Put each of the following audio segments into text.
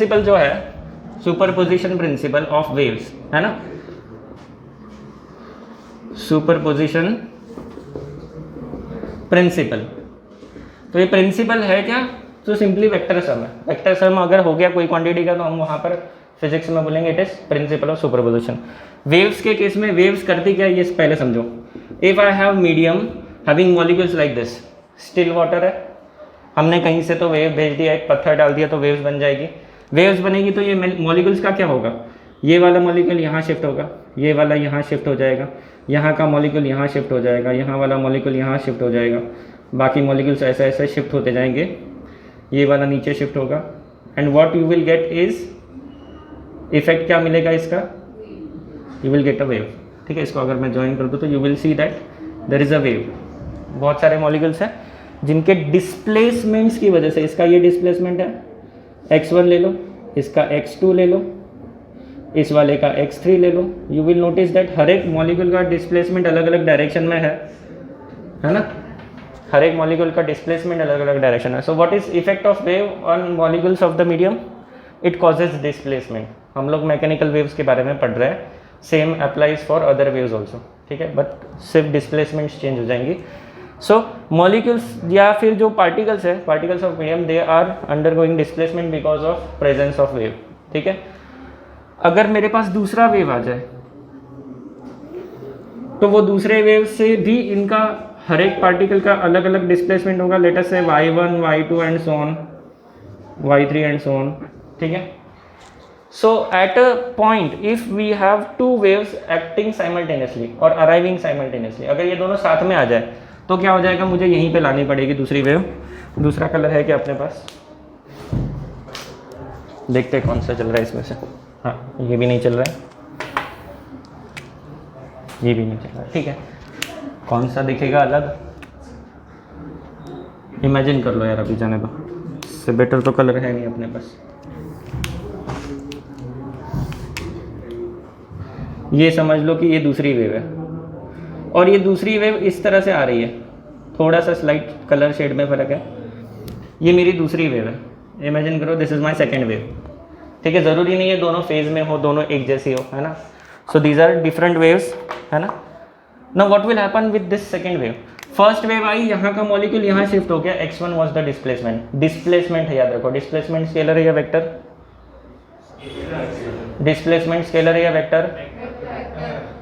Principal जो है superposition principle of waves है ना, सुपरपोजिशन प्रिंसिपल। तो ये प्रिंसिपल है क्या, तो सिंपली वेक्टर सम है। वेक्टर सम अगर हो गया कोई क्वांटिटी का तो हम वहाँ पर फिजिक्स में बोलेंगे it is principal of superposition. Waves के केस में वेव्स करती क्या ये पहले समझो। If I have medium having molecules like this, still water है, हमने कहीं से तो वेव भेज दिया, एक पत्थर डाल दिया तो वेव्स बन जाएगी। वेव्स बनेगी तो ये मॉलिक्यूल्स का क्या होगा, ये वाला मॉलिक्यूल यहाँ शिफ्ट होगा, ये वाला यहाँ शिफ्ट हो जाएगा, यहाँ का मॉलिक्यूल यहाँ शिफ्ट हो जाएगा, यहाँ वाला मॉलिक्यूल यहाँ शिफ्ट हो जाएगा, बाकी मॉलिक्यूल्स ऐसे ऐसे शिफ्ट होते जाएंगे, ये वाला नीचे शिफ्ट होगा। And what you will get is effect क्या मिलेगा इसका, you will get a wave. ठीक है, इसको अगर मैं ज्वाइन कर दूँ तो you will see that there is a wave. बहुत सारे मॉलिक्यूल्स हैं जिनके डिस्प्लेसमेंट्स की वजह से, इसका ये डिस्प्लेसमेंट है x1 ले लो, इसका x2 ले लो, इस वाले का x3 ले लो, यू विल नोटिस दैट हर एक मॉलिक्यूल का डिस्प्लेसमेंट अलग अलग डायरेक्शन में है ना, हर एक मॉलिक्यूल का डिस्प्लेसमेंट अलग अलग डायरेक्शन है। So what is effect of wave on molecules of the medium, it causes displacement. हम लोग मैकेनिकल वेव्स के बारे में पढ़ रहे हैं, same applies for other waves also, ठीक है, बट सिर्फ डिस्प्लेसमेंट्स चेंज हो जाएंगी। सो मॉलिक्यूल्स या फिर जो पार्टिकल्स है, particles of medium, they are undergoing displacement because of presence of wave. ठीक है, अगर मेरे पास दूसरा वेव आ जाए तो वो दूसरे वेव से भी इनका हर एक पार्टिकल का अलग अलग डिस्प्लेसमेंट होगा। लेट अस से y1 y2 and so on y3 and so on. ठीक है, so at a point if we have two waves acting simultaneously और अराइविंग साइमल्टेनियसली, अगर ये दोनों साथ में आ जाए तो क्या हो जाएगा, मुझे यहीं पे लानी पड़ेगी दूसरी वेव। दूसरा कलर है क्या अपने पास, देखते हैं कौन सा चल रहा है इसमें से। हाँ, ये भी नहीं चल रहा है, ये भी नहीं चल रहा है। ठीक है, कौन सा दिखेगा अलग, इमेजिन कर लो यार, अभी जाने दो, इससे बेटर तो कलर है नहीं अपने पास। ये समझ लो कि ये दूसरी वेव है और ये दूसरी वेव इस तरह से आ रही है, थोड़ा सा स्लाइट कलर शेड में फ़र्क है। ये मेरी दूसरी वेव है, इमेजिन करो this is my second wave. ठीक है, ज़रूरी नहीं है दोनों फेज में हो, दोनों एक जैसी हो, है ना। So these are different waves, है ना। Now what will happen with this second wave, first wave आई, यहाँ का मॉलिक्यूल यहाँ शिफ्ट हो गया, x1 was the displacement. Displacement है, याद रखो, डिस्प्लेसमेंट स्केलर है या वेक्टर, डिस्प्लेसमेंट स्केलर है या वेक्टर।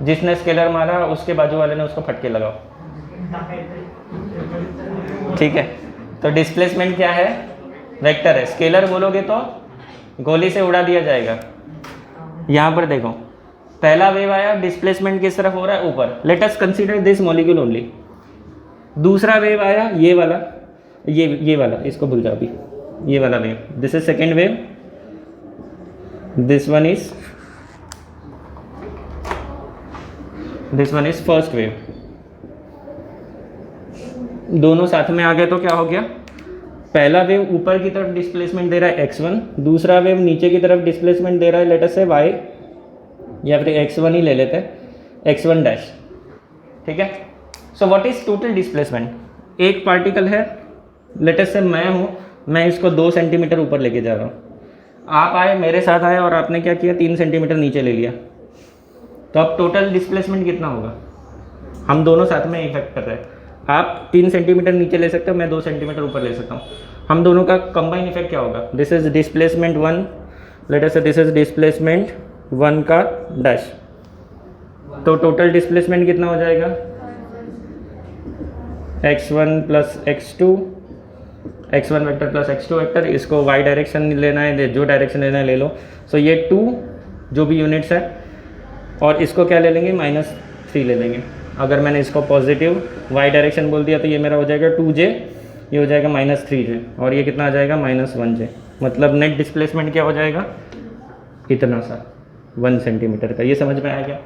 जिसने स्केलर मारा उसके बाजू वाले ने उसको फटके लगाओ। ठीक है, तो डिस्प्लेसमेंट क्या है, वेक्टर है। स्केलर बोलोगे तो गोली से उड़ा दिया जाएगा। यहाँ पर देखो, पहला वेव आया, डिस्प्लेसमेंट किस तरफ हो रहा है, ऊपर। Let us consider this molecule only. दूसरा वेव आया, ये वाला, ये वाला, इसको भूल जाओ अभी, ये वाला wave, this is second wave, this one is first wave. दोनों साथ में आ गए तो क्या हो गया, पहला वेव ऊपर की तरफ डिस्प्लेसमेंट दे रहा है x1, दूसरा वेव नीचे की तरफ डिस्प्लेसमेंट दे रहा है, लेट अस से y, या फिर x1 ही ले लेते हैं, x1 डैश। ठीक है, so what is total displacement, एक पार्टिकल है, लेट अस से मैं हूँ, मैं इसको 2 सेंटीमीटर ऊपर लेके जा रहा हूँ, आप आए, मेरे साथ आए और आपने क्या किया, 3 सेंटीमीटर नीचे ले लिया, तो अब टोटल डिस्प्लेसमेंट कितना होगा, हम दोनों साथ में इफेक्ट कर रहे हैं। आप 3 सेंटीमीटर नीचे ले सकते हो, मैं 2 सेंटीमीटर ऊपर ले सकता हूँ, हम दोनों का कंबाइन इफेक्ट क्या होगा, this is displacement 1, let us से दिस इज डिस्प्लेसमेंट 1 का डैश, तो टोटल डिस्प्लेसमेंट कितना हो जाएगा, x1 plus x2, x1 vector plus x2 vector. इसको y डायरेक्शन लेना है, जो डायरेक्शन लेना है ले लो। सो ये 2 जो भी यूनिट्स है, और इसको क्या ले लेंगे, -3 ले लेंगे। अगर मैंने इसको पॉजिटिव y डायरेक्शन बोल दिया तो ये मेरा हो जाएगा 2j, ये हो जाएगा -3j, और ये कितना आ जाएगा, -1j। मतलब नेट डिस्प्लेसमेंट क्या हो जाएगा, इतना सा 1 सेंटीमीटर का। ये समझ में आया क्या।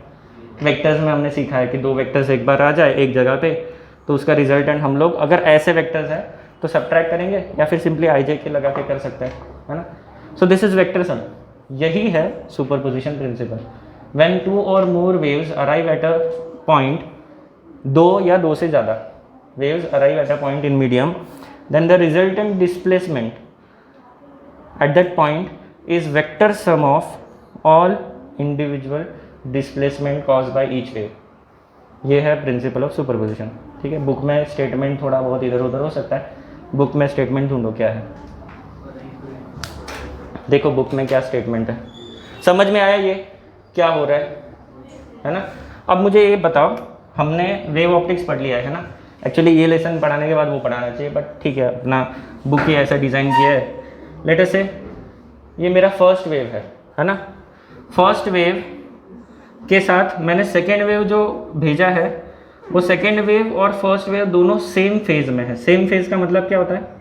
वेक्टर्स में हमने सीखा है कि 2 वेक्टर्स एक बार आ जाए एक जगह पे तो उसका रिजल्टेंट हम लोग अगर ऐसे वेक्टर्स है तो सब्ट्रैक्ट करेंगे या फिर सिंपली ij के लगा के कर सकते हैं, है ना। So this is vector sum, यही है सुपरपोजिशन प्रिंसिपल। व्हेन 2 और more waves arrive at a point, 2 या 2 से ज़्यादा waves arrive at a point in medium, then the resultant displacement at that point is vector some of all individual displacement cause by each wave. ये है principal of superposition. ठीक है, book में statement थोड़ा बहुत इधर उधर हो सकता है, बुक में स्टेटमेंट ढूंढो क्या है। देखो बुक में क्या स्टेटमेंट है, समझ में आया ये क्या हो रहा है ना। अब मुझे ये बताओ, हमने वेव ऑप्टिक्स पढ़ लिया है ना, एक्चुअली ये लेसन पढ़ाने के बाद वो पढ़ाना चाहिए, बट ठीक है, अपना बुक ही ऐसा डिज़ाइन किया है। लेट अस से ये मेरा फर्स्ट वेव है ना। फर्स्ट वेव के साथ मैंने सेकेंड वेव जो भेजा है, वो सेकेंड वेव और फर्स्ट वेव दोनों सेम फेज में है। सेम फेज का मतलब क्या होता है,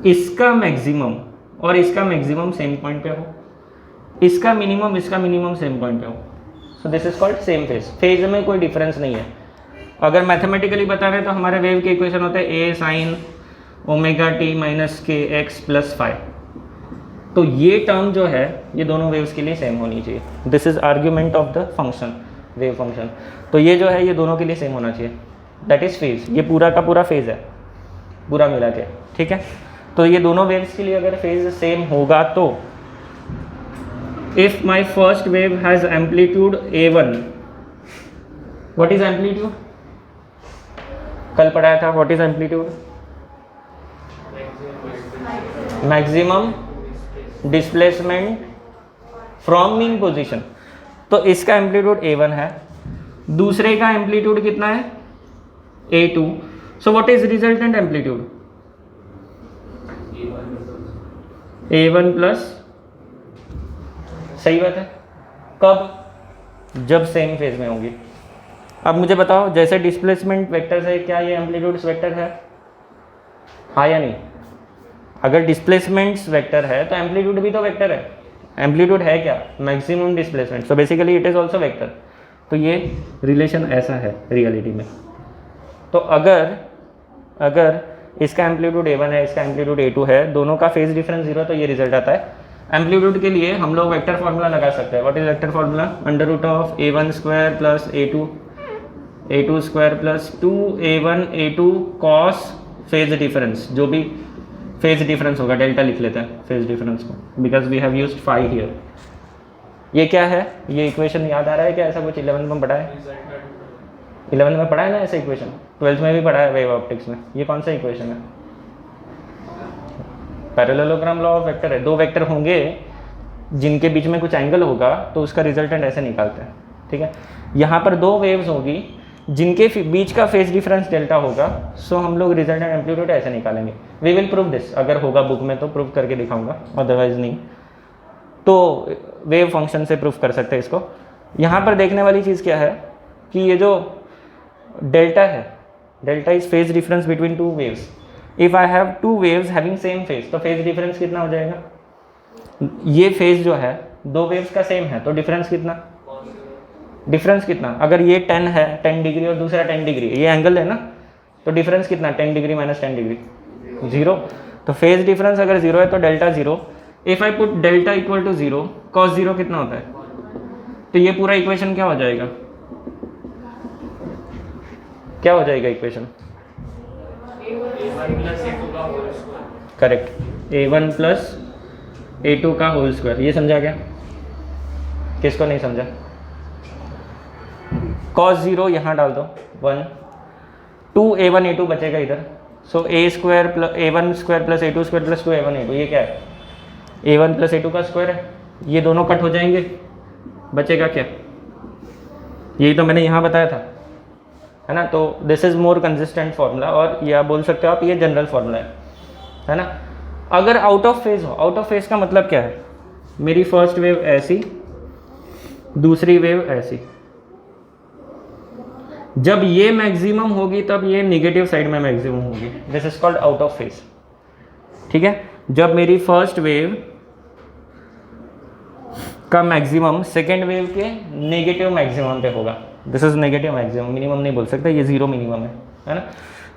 इसका मैक्सिमम और इसका मैक्सिमम सेम पॉइंट पे हो, इसका मिनिमम सेम पॉइंट पे हो। सो this is called same phase. Phase में कोई डिफरेंस नहीं है। अगर मैथमेटिकली बता रहे तो हमारे वेव के इक्वेशन होते हैं ए साइन ओमेगा टी माइनस के एक्स प्लस फाइव। तो ये टर्म जो है ये दोनों वेव्स के लिए सेम होनी चाहिए। This is argument of the function, wave function. तो ये जो है ये दोनों के लिए सेम होना चाहिए, दैट इज फेज। ये पूरा का पूरा फेज है, पूरा मिला के। ठीक है, तो ये दोनों वेव्स के लिए अगर फेज सेम होगा तो if my first wave has amplitude a1, what is amplitude? कल पढ़ाया था, what is amplitude? maximum displacement from mean position। तो इसका एम्पलीट्यूड a1 है, दूसरे का एम्पलीट्यूड कितना है a2। So what is resultant amplitude a1 plus, सही बात है। कब, जब सेम फेज में होंगी। अब मुझे बताओ, जैसे डिस्प्लेसमेंट वेक्टर है, क्या ये एम्पलीट्यूड्स वेक्टर है, हाँ या नहीं? अगर डिस्प्लेसमेंट्स वेक्टर है तो एम्पलीट्यूड भी तो वेक्टर है। एम्पलीट्यूड है क्या, maximum displacement, so basically it is also vector. तो ये रिलेशन ऐसा है रियलिटी में। तो अगर इसका एम्पलीट्यूड a1 है, इसका एम्पलीट्यूड a2 है, दोनों का फेज डिफरेंस 0, तो ये रिजल्ट आता है। एम्पलीट्यूड के लिए हम लोग वेक्टर फार्मूला लगा सकते हैं। What is vector formula? Under root of a1 square plus a2 square plus 2a1 a2 cos phase difference, जो भी फेज डिफरेंस होगा, डेल्टा लिख लेते हैं फेज डिफरेंस को, because we have used phi here. ये क्या है, ये इक्वेशन याद आ रहा है क्या? ऐसा कुछ 11 में पढ़ा है, 11 में पढ़ा है ना ऐसा इक्वेशन, 12th में भी पढ़ा है वेव ऑप्टिक्स में। ये कौन सा इक्वेशन है? पैरेललोग्राम लॉ ऑफ वेक्टर है। दो वेक्टर होंगे जिनके बीच में कुछ एंगल होगा तो उसका रिजल्टेंट ऐसे निकालते हैं। ठीक है, यहाँ पर दो वेव्स होगी जिनके बीच का फेज डिफरेंस डेल्टा होगा, सो हम लोग रिजल्टेंट एम्पलीट्यूड ऐसे निकालेंगे। वी विल प्रूव दिस, अगर होगा बुक में तो प्रूव करके दिखाऊंगा, अदरवाइज नहीं। तो वेव फंक्शन से प्रूफ कर सकते हैं इसको। यहाँ पर देखने वाली चीज़ क्या है कि ये जो डेल्टा है, delta is phase difference between two waves. If I have two waves having same phase, तो फेज डिफरेंस कितना हो जाएगा? ये फेज जो है दो वेव्स का सेम है, तो डिफरेंस कितना? डिफरेंस कितना? अगर ये 10 है, 10 डिग्री और दूसरा 10 डिग्री, ये एंगल है ना, तो डिफरेंस कितना? 10 डिग्री माइनस 10 डिग्री, 0। तो फेज डिफरेंस अगर 0 है तो delta 0। If I put delta equal to 0, cos 0 कितना होता है? तो ये पूरा इक्वेशन क्या हो जाएगा? क्या हो जाएगा equation? Correct, a1 plus a2 का होल स्क्वायर। ये समझा क्या? किसको नहीं समझा? cos 0 यहाँ डाल दो 1, 2a1 a2 बचेगा इधर, सो a1 square plus a2 square plus 2a1 a2, ये क्या है? a1 प्लस a2 का स्क्वायर है। ये दोनों कट हो जाएंगे, बचेगा क्या? यही तो मैंने यहाँ बताया था, है ना। तो this is more consistent formula, और या बोल सकते हो आप ये जनरल फार्मूला है ना। अगर आउट ऑफ फेज हो, आउट ऑफ फेज का मतलब क्या है? मेरी फर्स्ट वेव ऐसी, दूसरी वेव ऐसी, जब ये मैक्सिमम होगी तब ये नेगेटिव साइड में मैक्सिमम होगी। This is called out of phase. ठीक है, जब मेरी फर्स्ट वेव का मैक्सिमम सेकेंड वेव के नेगेटिव मैक्सिमम पे होगा। This is negative maximum, minimum नहीं बोल सकते, ये 0 मिनिमम है ना।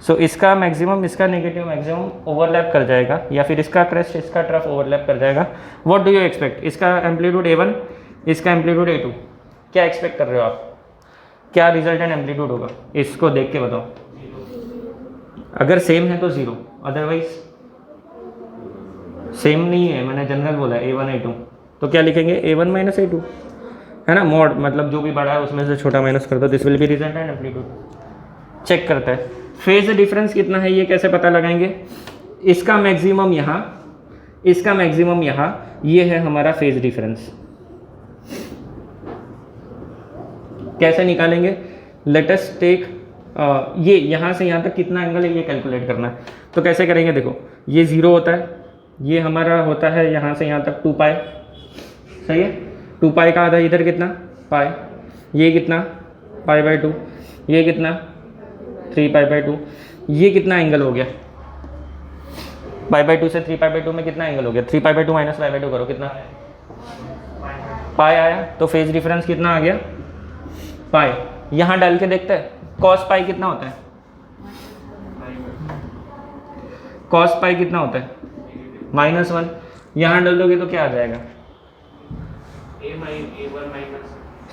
सो इसका मैक्सिमम इसका नेगेटिव मैक्सिमम ओवरलैप कर जाएगा, या फिर इसका क्रेस्ट इसका ट्रफ ओवरलैप कर जाएगा। What do you expect? इसका एम्पलीट्यूड a1, इसका एम्पलीट्यूड a2, क्या एक्सपेक्ट कर रहे हो आप? क्या रिजल्टेंट एम्पलीट्यूड होगा? इसको देख के बताओ। अगर सेम है तो 0, अदरवाइज सेम नहीं है, मैंने जनरल बोला A1 A2, तो क्या लिखेंगे A1 माइनस A2, है ना, मॉड मतलब जो भी बड़ा है उसमें से छोटा माइनस कर दो, this will be result and amplitude. Check करते हैं फेज डिफरेंस कितना है, ये कैसे पता लगाएंगे, इसका मैक्सिमम यहाँ, इसका मैक्सिमम यहाँ, ये है हमारा फेज डिफरेंस। कैसे निकालेंगे, लेट अस टेक ये यहाँ से यहाँ तक कितना एंगल है ये कैलकुलेट करना है। तो कैसे करेंगे, देखो ये 0 होता है, ये हमारा होता है यहाँ से यहाँ तक 2 पाई, सही है, 2 पाई का आधा इधर कितना पाई, ये कितना π/2, ये कितना 3π/2, ये कितना एंगल हो गया, π/2 से 3π/2 में कितना एंगल हो गया, 3π/2 माइनस π/2 करो, कितना पाई आया, तो फेज डिफरेंस कितना आ गया पाई। यहाँ डाल के देखते हैं कॉस पाई कितना होता है, कॉस पाई कितना होता है -1, यहाँ डाल दोगे तो क्या आ जाएगा,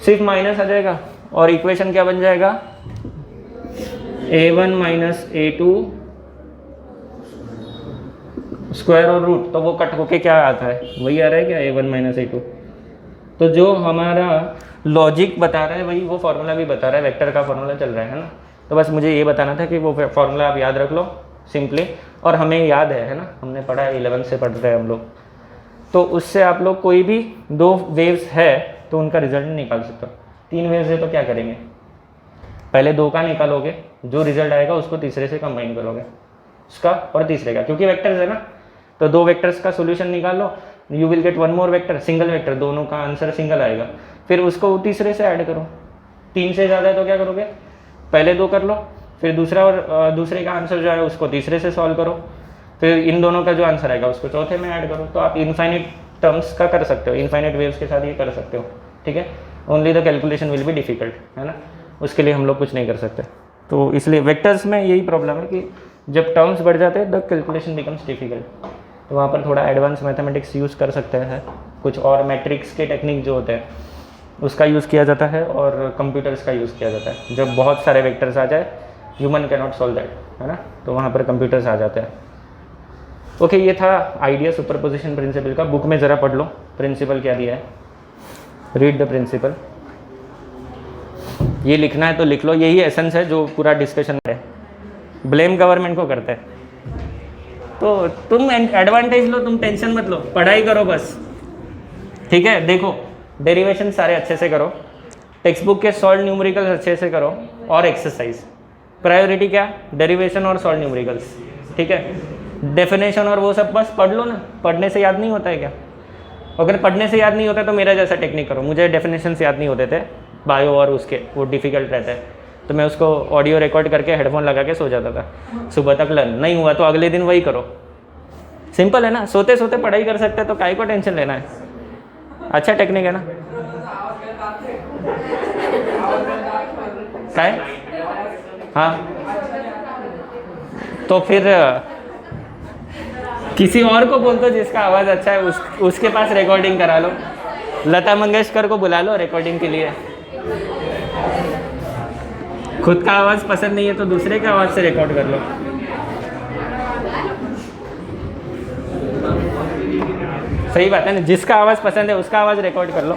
सिर्फ माइनस आ जाएगा, और इक्वेशन क्या बन जाएगा, A1 माइनस A2 स्क्वायर और रूट, तो वो कट होके क्या आता है, वही आ रहा है क्या, A1 माइनस A2। तो जो हमारा लॉजिक बता रहा है वही वो फार्मूला भी बता रहा है, वेक्टर का फार्मूला चल रहा है ना। तो बस मुझे ये बताना था कि वो फार्मूला आप याद रख लो सिंपली, और हमें याद है ना, हमने पढ़ा है, 11 से पढ़ते हैं हम लोग, तो उससे आप लोग कोई भी 2 वेव्स है तो उनका रिजल्ट नहीं निकाल सकते। 3 वेव्स है तो क्या करेंगे, पहले 2 का निकालोगे, जो रिजल्ट आएगा उसको तीसरे से कंबाइन करोगे, उसका और तीसरे का, क्योंकि वेक्टर्स है ना, तो 2 वेक्टर्स का सोल्यूशन निकालो, you will gate 1 more vector, single vector, दोनों का आंसर सिंगल आएगा, फिर उसको तीसरे से ऐड करो, 3 से ज़्यादा है तो क्या करोगे, पहले 2 कर लो, फिर दूसरा और दूसरे का आंसर जो है उसको तीसरे से सॉल्व करो, फिर इन दोनों का जो आंसर आएगा उसको चौथे में ऐड करो। तो आप इनफाइनाइट टर्म्स का कर सकते हो, इनफाइनाइट वेव्स के साथ ये कर सकते हो, ठीक है। Only the calculation will be difficult, है ना, उसके लिए हम लोग कुछ नहीं कर सकते। तो इसलिए वेक्टर्स में यही प्रॉब्लम है कि जब टर्म्स बढ़ जाते हैं द कैलकुलेशन बिकम्स डिफिकल्ट, तो वहाँ पर थोड़ा एडवांस मैथमेटिक्स यूज़ कर सकते हैं, कुछ और मैट्रिक्स के टेक्निक जो होते हैं उसका यूज़ किया जाता है, और कंप्यूटर्स का यूज़ किया जाता है। जब बहुत सारे वेक्टर्स आ जाए, human can not solve that, है ना, तो वहाँ पर कंप्यूटर्स आ जाते हैं। ओके, ये था आइडिया सुपरपोजिशन प्रिंसिपल का। बुक में ज़रा पढ़ लो प्रिंसिपल क्या दिया है, रीड द प्रिंसिपल। ये लिखना है तो लिख लो, यही एसेंस है जो पूरा डिस्कशन है। ब्लेम गवर्नमेंट को करते हैं, तो तुम एडवांटेज लो, तुम टेंशन मत लो, पढ़ाई करो बस, ठीक है। देखो डेरिवेशन सारे अच्छे से करो, टेक्स्ट बुक के सॉल्व न्यूमेरिकल्स अच्छे से करो, और एक्सरसाइज प्रायोरिटी क्या, डेरिवेशन और सॉल्व न्यूमेरिकल्स, ठीक है। डेफिनेशन और वो सब बस पढ़ लो ना, पढ़ने से याद नहीं होता है क्या, अगर पढ़ने से याद नहीं होता तो मेरा जैसा टेक्निक करो। मुझे डेफिनेशन याद नहीं होते थे बायो और उसके, वो डिफ़िकल्ट रहता है, तो मैं उसको ऑडियो रिकॉर्ड करके हेडफोन लगा के सो जाता था, सुबह तक लर्न नहीं हुआ तो अगले दिन वही करो, सिंपल है ना। सोते सोते पढ़ाई कर सकते हैं तो काहे को टेंशन लेना है, अच्छा टेक्निक है ना। क्या है, हाँ, तो फिर किसी और को बोल दो जिसका आवाज़ अच्छा है, उसके पास रिकॉर्डिंग करा लो, लता मंगेशकर को बुला लो रिकॉर्डिंग के लिए। खुद का आवाज़ पसंद नहीं है तो दूसरे के आवाज़ से रिकॉर्ड कर लो। सही बात है ना, जिसका आवाज़ पसंद है उसका आवाज़ रिकॉर्ड कर लो,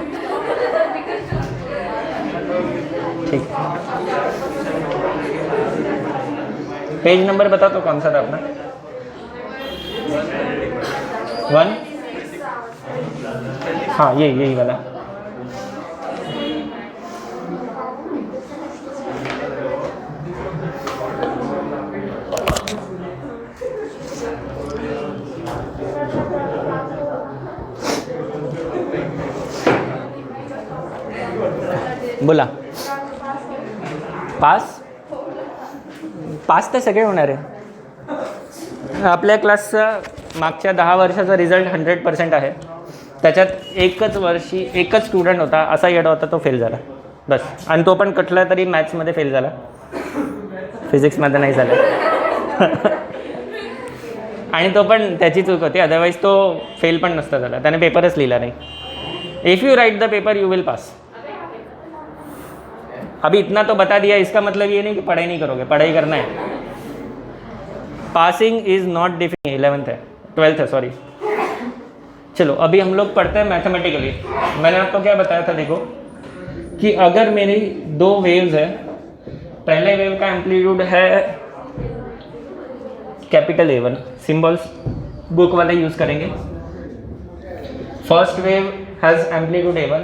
ठीक। पेज नंबर बता तो कौन सा था अपना, 1, हाँ यही वाला। बोला पास तर सगळे होणार आहे। आपल्या क्लासचा मागच्या 10 वर्षाचा रिझल्ट 100% आहे, त्याच्यात एकच स्टुडंट होता असा येडा होता, तो फेल झाला बस, आणि तो पण कटला तरी मॅथ्समध्ये फेल झाला, फिजिक्समध्ये नाही झाला आणि तो पण त्याची चूक होती, अदरवाईज तो फेल पण नसता झाला, त्याने पेपरच लिहिला नाही। If you right the paper you will pass. अभी इतना तो बता दिया, इसका मतलब ये नहीं कि पढ़ाई नहीं करोगे, पढ़ाई करना है। Passing is not difficult, 11th है 12th है सॉरी, चलो अभी हम लोग पढ़ते हैं मैथमेटिकली। मैंने आपको क्या बताया था, देखो कि अगर मेरी दो वेव्स है, पहले वेव का एम्पलीट्यूड है कैपिटल A1, सिंबल्स बुक वाले यूज करेंगे। First wave has amplitude A1,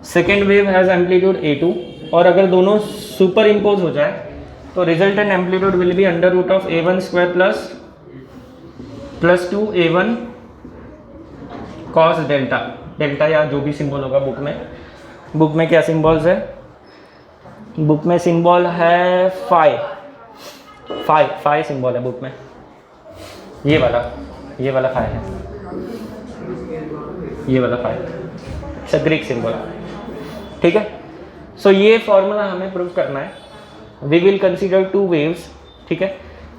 second wave has amplitude A2, और अगर दोनों सुपर इम्पोज हो जाए तो resultant amplitude will be under root of A1 square plus 2A1 cos delta, delta या जो भी सिंबल होगा बुक में क्या सिंबल्स है, बुक में सिंबल है फाई सिंबल है बुक में, ये वाला फाई है, ये वाला फाई, इट्स ग्रीक सिंबल। ठीक है, सो ये फॉर्मूला हमें प्रूव करना है। We will consider two waves, ठीक है,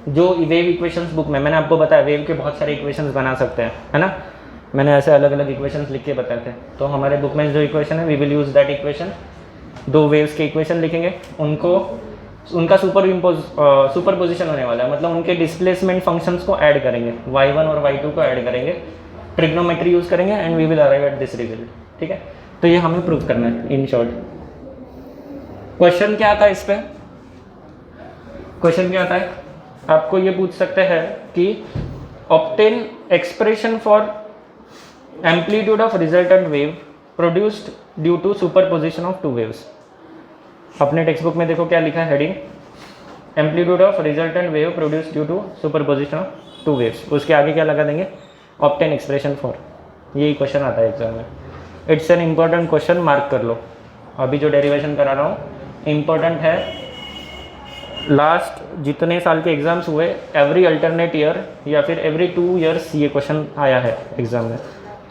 जो वेव इक्वेशंस बुक में मैंने आपको बताया, वेव के बहुत सारे इक्वेशंस बना सकते हैं, है ना, मैंने ऐसे अलग अलग इक्वेशंस लिख के बताए थे। तो हमारे बुक में जो इक्वेशन है, we will use that equation, दो वेव्स के इक्वेशन लिखेंगे, उनका सुपर पोजिशन होने वाला है, मतलब उनके डिस्प्लेसमेंट फंक्शंस को ऐड करेंगे, y1 और y2 को ऐड करेंगे, ट्रिग्नोमेट्री यूज़ करेंगे and we will arrive at this result. ठीक है, तो ये हमें प्रूव करना है इन शॉर्ट। क्वेश्चन क्या आता है इस पर, क्वेश्चन क्या आता है, आपको ये पूछ सकते हैं कि obtain expression for amplitude of resultant wave produced due to superposition of two waves. अपने टेक्स्ट बुक में देखो क्या लिखा है heading, amplitude of resultant wave produced due to superposition of two waves, उसके आगे क्या लगा देंगे, ऑब्टेन एक्सप्रेशन फॉर, यही क्वेश्चन आता है एग्जाम में। It's an important question, mark कर लो। अभी जो डेरिवेशन करा रहा हूँ इम्पॉर्टेंट है, लास्ट जितने साल के एग्जाम्स हुए एवरी अल्टरनेट ईयर या फिर एवरी 2 ईयर्स ये क्वेश्चन आया है एग्जाम में,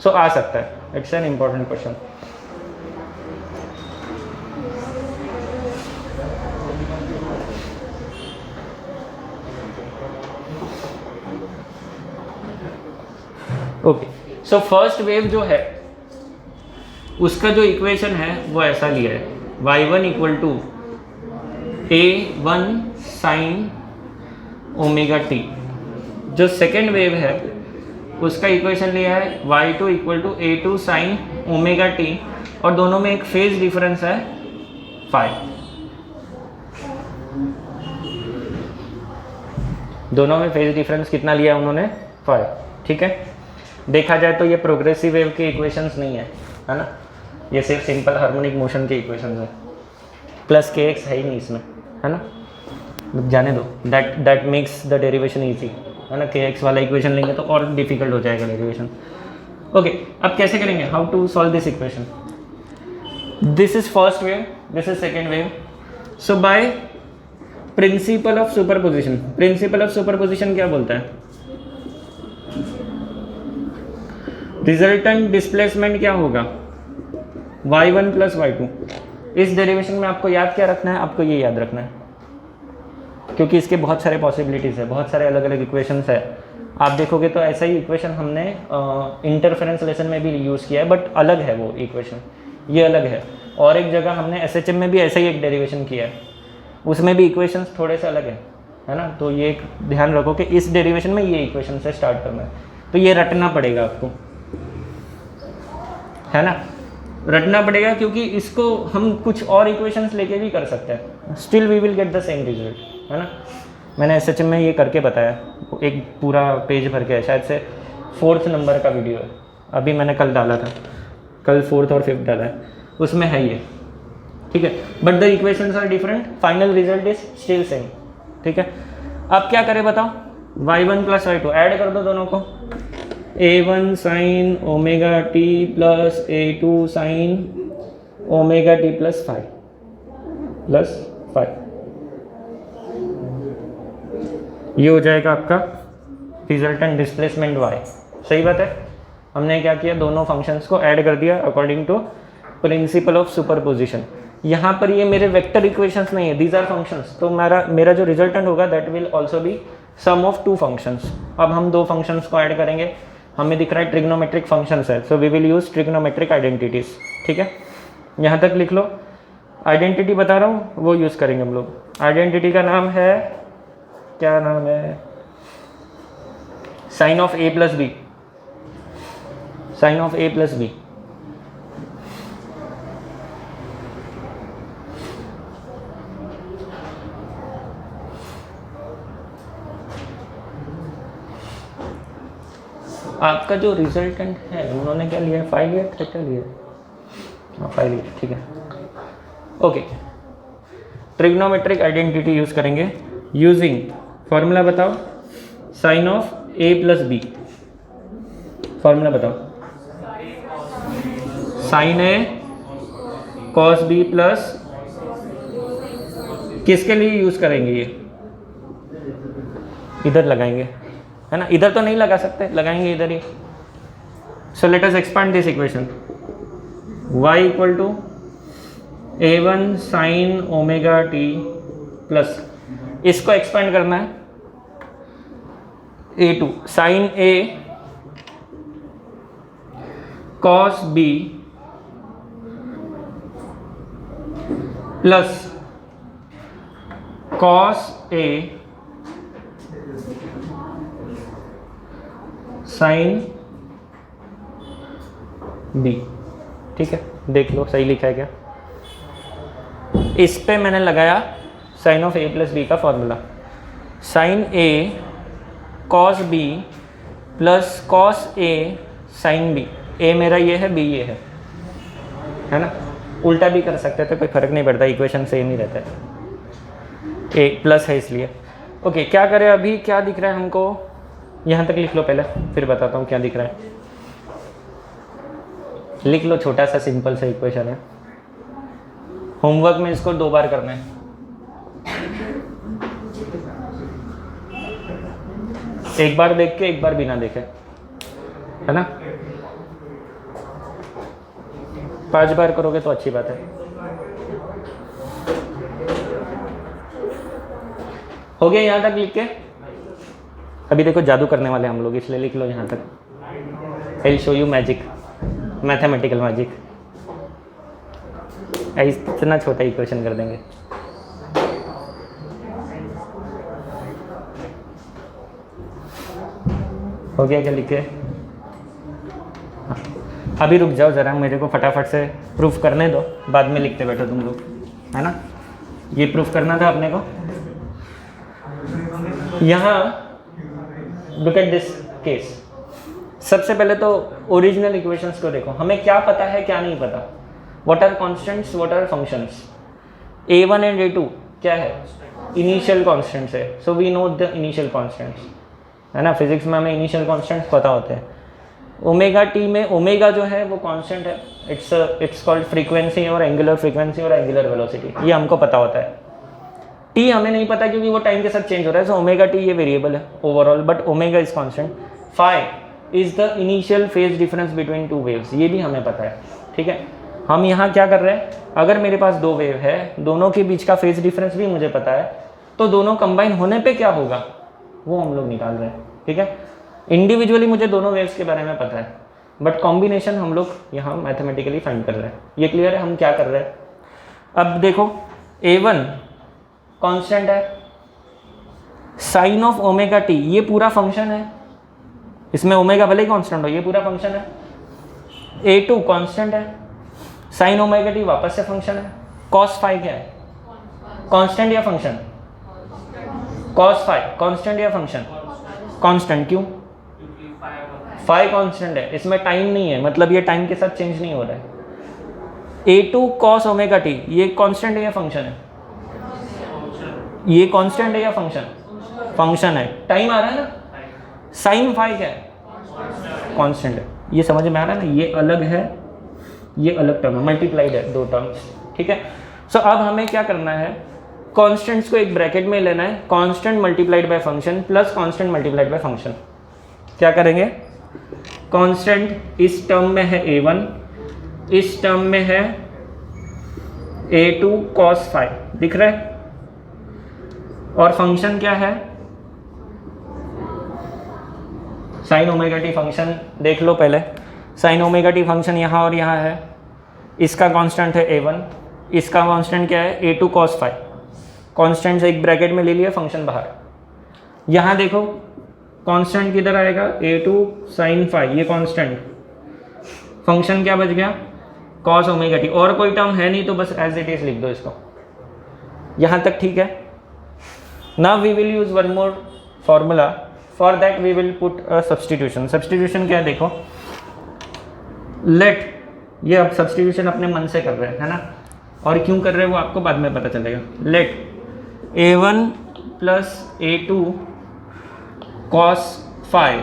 सो आ सकता है, it's an important question. Okay, so first wave जो है उसका जो इक्वेशन है वो ऐसा लिया है, y1 equal to A1 sine omega t. जो सेकेंड वेव है उसका इक्वेशन लिया है y2 equal to A2 sine omega t, और दोनों में एक फेज डिफरेंस है फाई, दोनों में फेज डिफरेंस कितना लिया उन्होंने, फाई। ठीक है, देखा जाए तो ये प्रोग्रेसिव वेव के इक्वेशंस नहीं है ना, ये सिर्फ सिंपल हार्मोनिक मोशन के इक्वेशंस है, प्लस के एक्स है ही नहीं इसमें, है ना, जाने दो, that makes the derivation easy, है ना, के एक्स वाला इक्वेशन लेंगे तो और डिफिकल्ट हो जाएगा डेरिवेशन। ओके, अब कैसे करेंगे, how to solve this equation, this is first wave, this is second wave, so by principle of superposition, principle of superposition क्या बोलता है, रिजल्टेंट डिस्प्लेसमेंट क्या होगा, y1 प्लस y2। इस डेरिवेशन में आपको याद क्या रखना है, आपको ये याद रखना है, क्योंकि इसके बहुत सारे पॉसिबिलिटीज़ है, बहुत सारे अलग अलग इक्वेशंस है। आप देखोगे तो ऐसा ही इक्वेशन हमने इंटरफेरेंस लेसन में भी यूज़ किया है, बट अलग है वो इक्वेशन, ये अलग है। और एक जगह हमने SHM में भी ऐसा ही एक डेरिवेशन किया है, उसमें भी इक्वेशंस थोड़े से अलग है ना, तो ये एक ध्यान रखो कि इस डेरिवेशन में ये इक्वेशन से स्टार्ट करना है, तो ये रटना पड़ेगा आपको, है ना, रटना पड़ेगा, क्योंकि इसको हम कुछ और इक्वेशंस लेके भी कर सकते हैं, still we will get the same result, है ना। मैंने SHM में ये करके बताया, एक पूरा पेज भर के है, शायद से 4th नंबर का वीडियो है, अभी मैंने कल डाला था, कल 4th और 5th डाला है, उसमें है ये। ठीक है, but the equations are different, final result is still same. ठीक है, अब क्या करें बताओ, y1 प्लस y2 ऐड कर दो दोनों को, A1 sine omega t plus A2 sine omega t plus 5 ये हो जाएगा आपका रिजल्टेंट डिस्प्लेसमेंट y। सही बात है, हमने क्या किया, दोनों फंक्शंस को ऐड कर दिया according to principle of superposition. यहाँ पर ये मेरे वेक्टर इक्वेशंस नहीं है, दीज आर फंक्शंस, तो मेरा जो रिजल्टेंट होगा that will also be sum of 2 functions. अब हम 2 फंक्शंस को ऐड करेंगे, हमें दिख रहा है ट्रिग्नोमेट्रिक फंक्शंस है, so we will use trigonometric identities. ठीक है, यहाँ तक लिख लो, आइडेंटिटी बता रहा हूँ वो यूज़ करेंगे हम लोग। आइडेंटिटी का नाम है, क्या नाम है, sine of A plus B, sine of A plus B. आपका जो रिजल्टेंट है उन्होंने क्या लिया, फाइव लिया, थीटा लिया? हाँ, फाइव लिया, ठीक है। ओके, ट्रिग्नोमेट्रिक आइडेंटिटी यूज करेंगे यूजिंग फॉर्मूला बताओ, sine of A plus B. Formula बताओ, sine A cos B plus, किसके लिए यूज करेंगे ये? इधर लगाएंगे, है ना? इधर तो नहीं लगा सकते, लगाएंगे इधर ही। So let us expand this equation, y equal to a1 sine omega t plus, इसको एक्सपांड करना है a2 sine a cos b plus cos a sine b। ठीक है, देख लो सही लिखा है क्या? इस पे मैंने लगाया sine of A plus B का formula, sine A cos B plus cos A sine B. ए मेरा ये है, बी ये है ना? उल्टा भी कर सकते थे, कोई फर्क नहीं पड़ता, इक्वेशन सेम ही रहता है। ए प्लस है इसलिए। ओके, क्या करें अभी? क्या दिख रहा है हमको? यहाँ तक लिख लो पहले, फिर बताता हूँ क्या दिख रहा है। लिख लो, छोटा सा सिंपल सा इक्वेशन है। होमवर्क में इसको 2 बार करना है। एक बार देख के, एक बार बिना देखे, है ना? 5 बार करोगे तो अच्छी बात है। हो गया यहाँ तक लिख के? अभी देखो जादू करने वाले हम लोग, इसलिए लिख लो यहाँ तक। I will show you magic, mathematical magic. इतना छोटा इक्वेशन कर देंगे। हो गया क्या लिखे? अभी रुक जाओ ज़रा, मेरे को फटाफट से प्रूफ करने दो, बाद में लिखते बैठो तुम लोग, है ना? ये प्रूफ करना था अपने को। यहाँ लुक एट दिस केस। सबसे पहले तो ओरिजिनल इक्वेशंस को देखो, हमें क्या पता है क्या नहीं पता। What are constants, what are functions. a1 and a2 क्या है? इनिशियल कॉन्स्टेंट्स है। So we know the initial constants, है ना? फिजिक्स में हमें इनिशियल कॉन्स्टेंट्स पता होते हैं। ओमेगा टी में ओमेगा जो है वो कांस्टेंट है, इट्स कॉल्ड फ्रीक्वेंसी और एंगुलर फ्रीक्वेंसी और एंगुलर वेलोसिटी, ये हमको पता होता है। टी हमें नहीं पता क्योंकि वो टाइम के साथ चेंज हो रहा है। सो ओमेगा टी ये वेरिएबल है overall, but omega is constant. Phi is the initial phase difference between 2 waves, ये भी हमें पता है। ठीक है, हम यहाँ क्या कर रहे हैं? अगर मेरे पास 2 वेव है, दोनों के बीच का फेज डिफरेंस भी मुझे पता है, तो दोनों कंबाइन होने पे क्या होगा वो हम लोग निकाल रहे हैं। ठीक है, इंडिविजुअली मुझे दोनों वेव्स के बारे में पता है, बट कॉम्बिनेशन हम लोग यहाँ मैथमेटिकली फाइंड कर रहे हैं। ये क्लियर है हम क्या कर रहे हैं? अब देखो a1 कांस्टेंट है, साइन ऑफ ओमेगा टी ये पूरा फंक्शन है, इसमें ओमेगा भले ही कांस्टेंट हो, ये पूरा फंक्शन है। a2 कांस्टेंट है, साइन ओमेगा टी वापस से फंक्शन है। कॉस फाई क्या है? कांस्टेंट या फंक्शन? कॉस फाई कांस्टेंट या फंक्शन? कांस्टेंट। क्यों? फाई कांस्टेंट है, इसमें टाइम नहीं है, मतलब ये टाइम के साथ चेंज नहीं हो रहा है। a2 कॉस ओमेगा टी ये कांस्टेंट है या फंक्शन है? ये कांस्टेंट है या फंक्शन? फंक्शन है। टाइम आ रहा है ना? साइन फाई क्या है? कांस्टेंट है। ये समझ में आ रहा है ना? ये अलग है, ये अलग टर्म है, मल्टीप्लाइड है 2 टर्म्स। ठीक है, सो अब हमें क्या करना है? कॉन्स्टेंट्स को एक ब्रैकेट में लेना है, constant multiplied by function plus constant multiplied by function. क्या करेंगे? कांस्टेंट इस टर्म में है a1, इस टर्म में है a2 cos फाई, दिख रहा है? और फंक्शन क्या है? साइन ओमेगा टी फंक्शन देख लो पहले। साइन ओमेगा टी फंक्शन यहाँ और यहाँ है, इसका कांस्टेंट है a1, इसका कांस्टेंट क्या है? a2 cos phi. कांस्टेंट से एक ब्रैकेट में ले लिया, फंक्शन बाहर। यहाँ देखो कांस्टेंट किधर आएगा? a2 sin फाई, ये कांस्टेंट फंक्शन क्या बच गया, कॉस ओमेगा टी, और कोई टर्म है नहीं तो बस एज इट इज लिख दो इसको, यहाँ तक ठीक है। Now we will use one more formula, for that we will put a substitution. Substitution क्या है देखो, लेट, ये अब सब्सटीट्यूशन अपने मन से कर रहे हैं है ना, और क्यों कर रहे हैं वो आपको बाद में पता चलेगा। Let a1 plus a2 cos phi,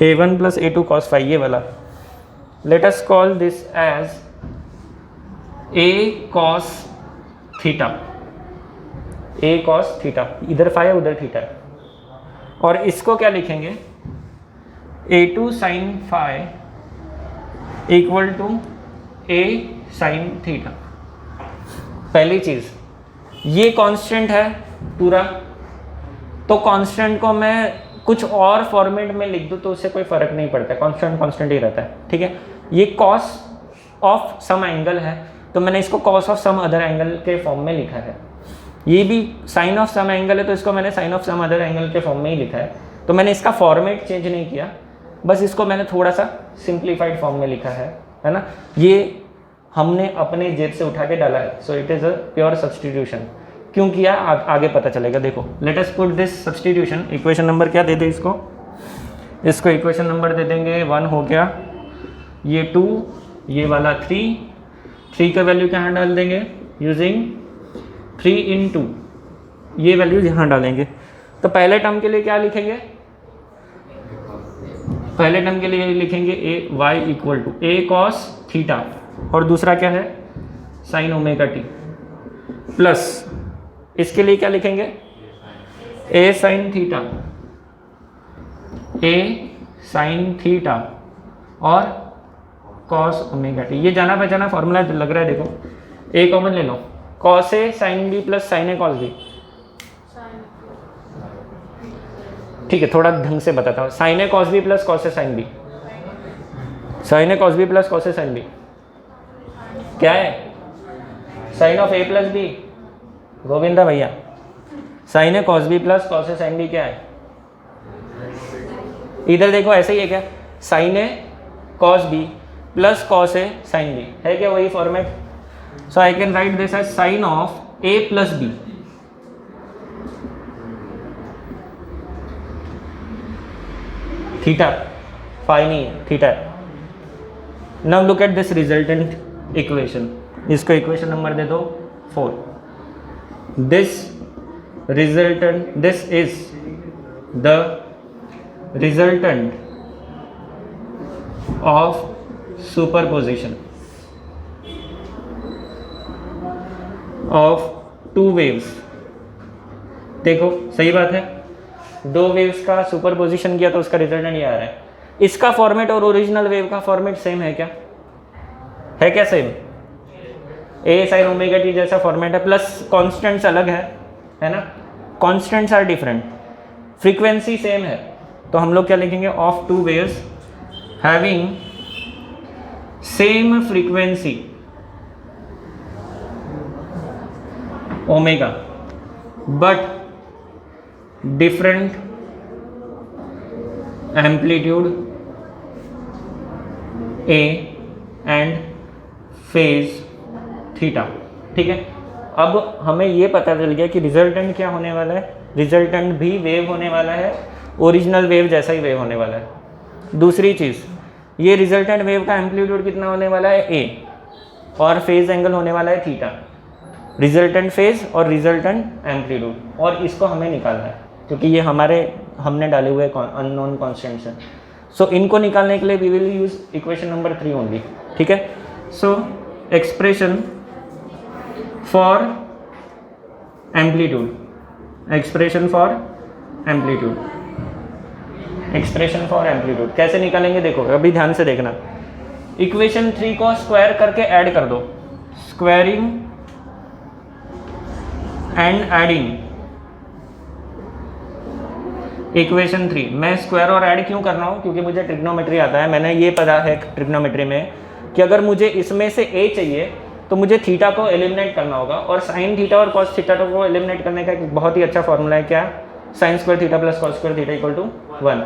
a1 plus a2 cos phi, ये वाला, let us call this as a cos theta, a cos theta, इधर फाई है उधर थीटा है, और इसको क्या लिखेंगे, a2 sin phi equal to a sin theta. पहली चीज, ये कांस्टेंट है पूरा, तो कांस्टेंट को मैं कुछ और फॉर्मेट में लिख दूँ तो उससे कोई फर्क नहीं पड़ता, कांस्टेंट कांस्टेंट ही रहता है, ठीक है। ये कॉस ऑफ सम एंगल है तो मैंने इसको cos of some other angle के फॉर्म में लिखा है। ये भी साइन ऑफ सम एंगल है तो इसको मैंने sine of some other angle के फॉर्म में ही लिखा है, तो मैंने इसका फॉर्मेट चेंज नहीं किया, बस इसको मैंने थोड़ा सा सिंप्लीफाइड फॉर्म में लिखा है ना। ये हमने अपने जेब से उठा के डाला है, so it is a pure substitution. क्यों किया आगे पता चलेगा। देखो, let us put this substitution, equation number क्या दे दे इसको, इसको इक्वेशन नंबर दे देंगे 1 हो गया, ये 2, ये वाला 3 का वैल्यू कहाँ डाल देंगे, यूजिंग 3 इन 2, ये वैल्यू यहाँ डालेंगे। तो पहले टर्म के लिए क्या लिखेंगे, पहले टर्म के लिए लिखेंगे A Y equal to A cos theta, और दूसरा क्या है साइन ओमेगा टी, प्लस इसके लिए क्या लिखेंगे ए साइन थीटा, ए साइन थीटा और कॉस ओमेगा टी। ये जाना पहचाना फॉर्मूला लग रहा है, देखो ए कॉमन ले लो, cos A sine B plus sine A cos B, ठीक है, थोड़ा ढंग से बताता हूँ। Sine A cos B plus cos A sine B, sine A cos B plus cos A sine B क्या है, sine of A plus B, Govinda भैया, sine A cos B plus cos A sine B क्या है, इधर देखो ऐसे ही है क्या, sine A cos B plus cos A sine B है क्या वही format. So I can write this as sine of A plus B, theta, phi नहीं है थीटा है। Now look at this resultant equation, इसको इक्वेशन नंबर दे दो 4। This resultant, this is the resultant of superposition of 2 waves. देखो सही बात है, 2 वेव्स का सुपरपोजिशन किया तो उसका रिजल्टेंट ये आ रहा है। इसका फॉर्मेट और ओरिजिनल वेव का फॉर्मेट सेम है क्या, है क्या same, A sine omega T जैसा फॉर्मेट है, प्लस कॉन्स्टेंट्स अलग है ना, constants are different, frequency same है, तो हम लोग क्या लिखेंगे, of 2 waves having same frequency omega but different amplitude A and phase theta, ठीक है। अब हमें ये पता चल गया कि रिजल्टेंट क्या होने वाला है, रिजल्टेंट भी वेव होने वाला है, ओरिजिनल वेव जैसा ही वेव होने वाला है। दूसरी चीज़, ये रिजल्टेंट वेव का एम्पलीट्यूड कितना होने वाला है ए, और फेज एंगल होने वाला है थीटा, रिजल्टेंट फेज और रिजल्टेंट एम्पलीट्यूड, और इसको हमें निकालना है क्योंकि ये हमने डाले हुए अननोन कॉन्स्टेंट्स हैं। सो इनको निकालने के लिए we will use equation number 3 only, ठीक है। So expression for amplitude, expression for amplitude, expression for amplitude कैसे निकालेंगे, देखो अभी ध्यान से देखना। इक्वेशन 3 को स्क्वायर करके ऐड कर दो, स्क्वायरिंग एंड एडिंग इक्वेशन 3। मैं स्क्वायर और ऐड क्यों कर रहा हूँ, क्योंकि मुझे ट्रिग्नोमेट्री आता है, मैंने ये पता है ट्रिग्नोमेट्री में कि अगर मुझे इसमें से ए चाहिए तो मुझे थीटा को एलिमिनेट करना होगा, और साइन थीटा और कॉस थीटा को एलिमिनेट करने का एक बहुत ही अच्छा फॉर्मूला है क्या, sine square theta plus cos square theta equal to 1।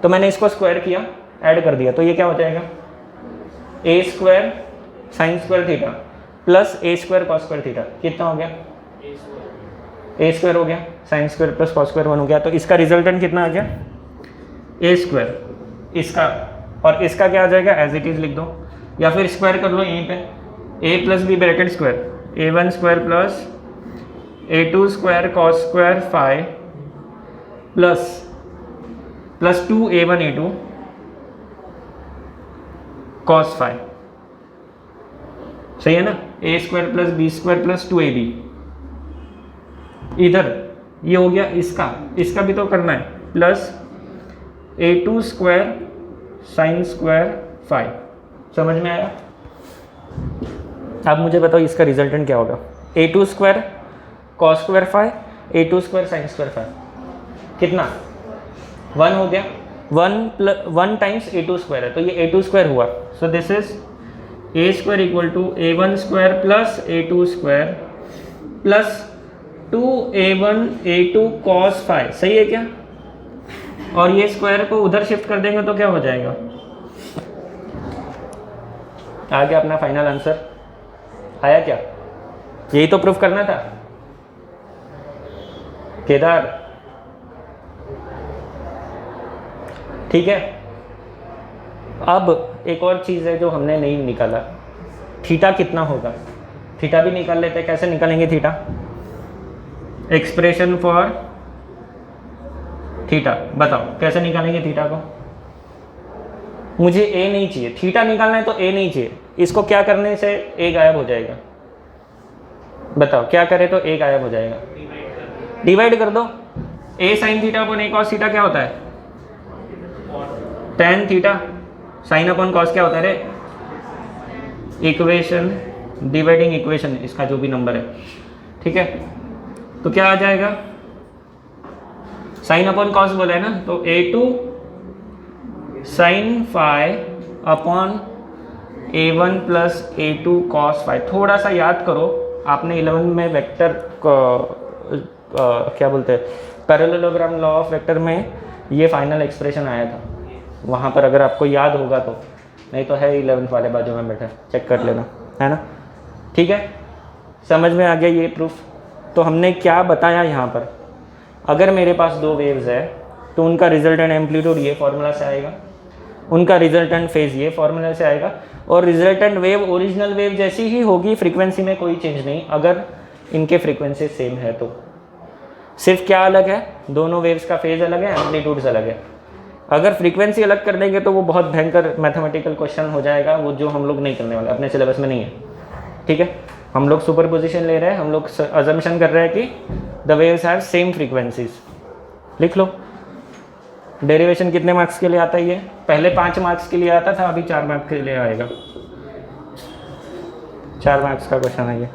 तो मैंने इसको स्क्वायर किया ऐड कर दिया, तो ये क्या हो जाएगा, A square sine square theta plus A square cos square theta, कितना हो गया, ए स्क्वायर हो गया, sine square plus cos square 1 हो गया, तो इसका रिजल्टेंट कितना आ गया, ए स्क्वायर। इसका और इसका क्या आ जाएगा, एज इट इज़ लिख दो, या फिर स्क्वायर कर लो यहीं पे, A plus B bracket square, a1 square plus a2 square cos square five plus 2a1 a2 cos five, सही है ना, A square plus B square plus 2ab, इधर ये हो गया, इसका भी तो करना है, plus a2 square sine square five. समझ में आया? अब मुझे बताओ इसका रिजल्टेंट क्या होगा, a2 square cos square five, a2 square sine square five, कितना 1 हो गया, 1 टाइम्स a2 स्क्वायर है, तो ये a2 स्क्वायर हुआ, so this is a square equal to a1 square plus a2 square plus 2a1 a2 cos five, सही है क्या, और ये स्क्वायर को उधर शिफ्ट कर देंगे तो क्या हो जाएगा, आ गया अपना फाइनल आंसर, आया क्या, यही तो प्रूफ करना था केदार, ठीक है। अब एक और चीज़ है जो हमने नहीं निकाला, थीटा कितना होगा, थीटा भी निकाल लेते हैं, कैसे निकालेंगे थीटा, एक्सप्रेशन फॉर थीटा, बताओ कैसे निकालेंगे थीटा को, मुझे ए नहीं चाहिए, थीटा निकालना है तो ए नहीं चाहिए, इसको क्या करने से ए गायब हो जाएगा, बताओ क्या करें तो ए गायब हो जाएगा, डिवाइड कर दो, ए साइन थीटा अपॉन ए कॉस थीटा क्या होता है, tan theta, sine upon cos क्या होता है रे, इक्वेशन, डिवाइडिंग इक्वेशन, इसका जो भी नंबर है, ठीक है, तो क्या आ जाएगा, साइन अपॉन कॉस बोला है ना, तो a2 sine phi upon a1 plus a2 cos phi. थोड़ा सा याद करो, आपने 11 में वेक्टर क्या बोलते हैं, पैरेललोग्राम लॉ ऑफ वेक्टर में ये फाइनल एक्सप्रेशन आया था, वहाँ पर अगर आपको याद होगा तो, नहीं तो है 11th वाले बाजू में बैठा, चेक कर लेना, है ना, ठीक है, समझ में आ गया ये प्रूफ। तो हमने क्या बताया यहाँ पर, अगर मेरे पास दो वेव्स है तो उनका रिजल्टेंट एम्पलीट्यूड ये फॉर्मूला से आएगा, उनका रिजल्टेंट फेज ये फॉर्मूला से आएगा, और रिजल्टेंट वेव ओरिजिनल वेव जैसी ही होगी, फ्रीक्वेंसी में कोई चेंज नहीं, अगर इनके फ्रीक्वेंसी सेम है तो। सिर्फ क्या अलग है, दोनों वेव्स का फेज अलग है, एम्पलीट्यूड्स अलग है। अगर फ्रीक्वेंसी अलग कर देंगे तो वो बहुत भयंकर मैथमेटिकल क्वेश्चन हो जाएगा, वो जो हम लोग नहीं करने वाले, अपने सिलेबस में नहीं है, ठीक है। हम लोग सुपरपोजिशन ले रहे हैं, हम लोग अजम्पशन कर रहे हैं कि the waves have same frequencies. लिख लो, डेरिवेशन कितने मार्क्स के लिए आता है ये, पहले 5 मार्क्स के लिए आता था, अभी 4 मार्क्स के लिए आएगा, 4 मार्क्स का क्वेश्चन है ये।